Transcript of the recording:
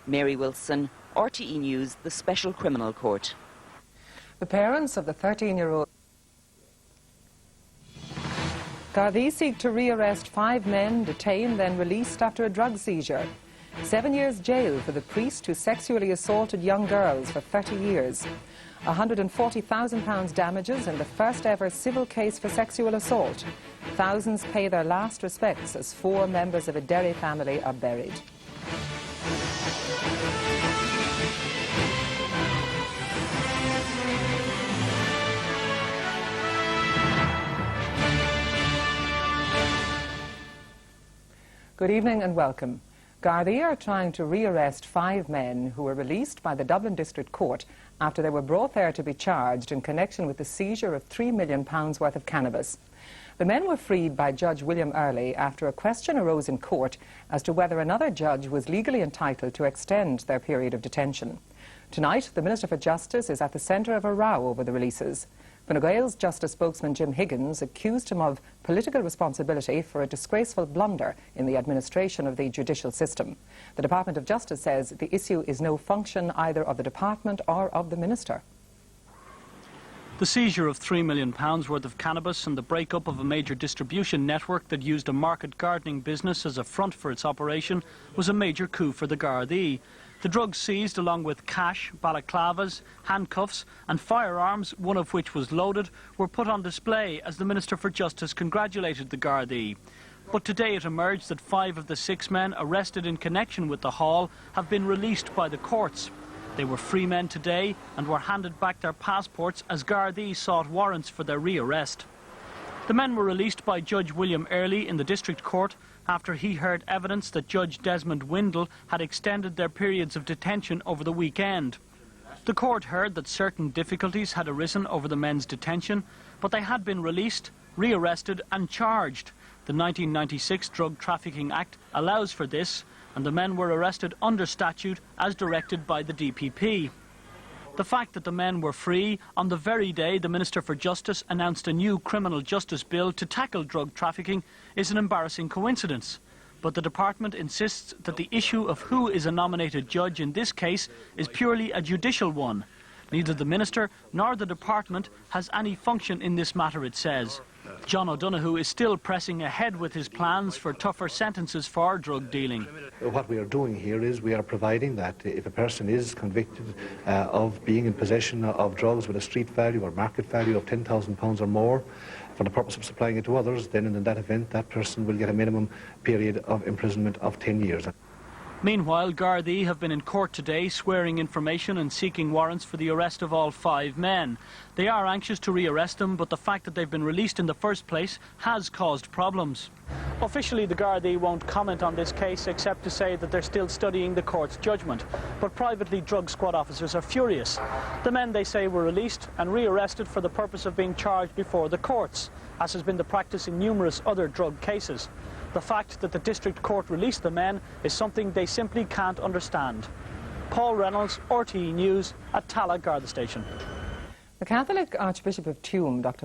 Mary Wilson, RTE News, the Special Criminal Court. The parents of the 13-year-old Gardaí seek to rearrest 5 men detained then released after a drug seizure. 7 years jail for the priest who sexually assaulted young girls for 30 years. £140,000 damages in the first ever civil case for sexual assault. Thousands pay their last respects as 4 members of a Derry family are buried. Good evening and welcome. Gardaí are trying to rearrest 5 men who were released by the Dublin District Court after they were brought there to be charged in connection with the seizure of £3 million worth of cannabis. The men were freed by Judge William Early after a question arose in court as to whether another judge was legally entitled to extend their period of detention. Tonight, the Minister for Justice is at the centre of a row over the releases. Fine Gael's Justice spokesman Jim Higgins accused him of political responsibility for a disgraceful blunder in the administration of the judicial system. The Department of Justice says the issue is no function either of the department or of the minister. The seizure of £3 million worth of cannabis and the break-up of a major distribution network that used a market gardening business as a front for its operation was a major coup for the Gardaí. The drugs seized, along with cash, balaclavas, handcuffs and firearms, one of which was loaded, were put on display as the Minister for Justice congratulated the Gardaí. But today it emerged that 5 of the 6 men arrested in connection with the haul have been released by the courts. They were free men today and were handed back their passports as Gardaí sought warrants for their rearrest. The men were released by Judge William Early in the District Court after he heard evidence that Judge Desmond Windle had extended their periods of detention over the weekend. The court heard that certain difficulties had arisen over the men's detention, but they had been released, rearrested and charged. The 1996 Drug Trafficking Act allows for this, and the men were arrested under statute as directed by the DPP. The fact that the men were free on the very day the Minister for Justice announced a new criminal justice bill to tackle drug trafficking is an embarrassing coincidence. But the department insists that the issue of who is a nominated judge in this case is purely a judicial one. Neither the Minister nor the department has any function in this matter, it says. John O'Donoghue is still pressing ahead with his plans for tougher sentences for drug dealing. What we are doing here is we are providing that if a person is convicted of being in possession of drugs with a street value or market value of £10,000 or more for the purpose of supplying it to others, then in that event that person will get a minimum period of imprisonment of 10 years. Meanwhile, Gardaí have been in court today swearing information and seeking warrants for the arrest of all 5 men. They are anxious to rearrest them, but the fact that they've been released in the first place has caused problems. Officially, the Gardaí won't comment on this case except to say that they're still studying the court's judgment. But privately, drug squad officers are furious. The men, they say, were released and rearrested for the purpose of being charged before the courts, as has been the practice in numerous other drug cases. The fact that the district court released the men is something they simply can't understand. Paul Reynolds, RTE News, at Tallaght Garda Station. The Catholic Archbishop of Tuam, Dr.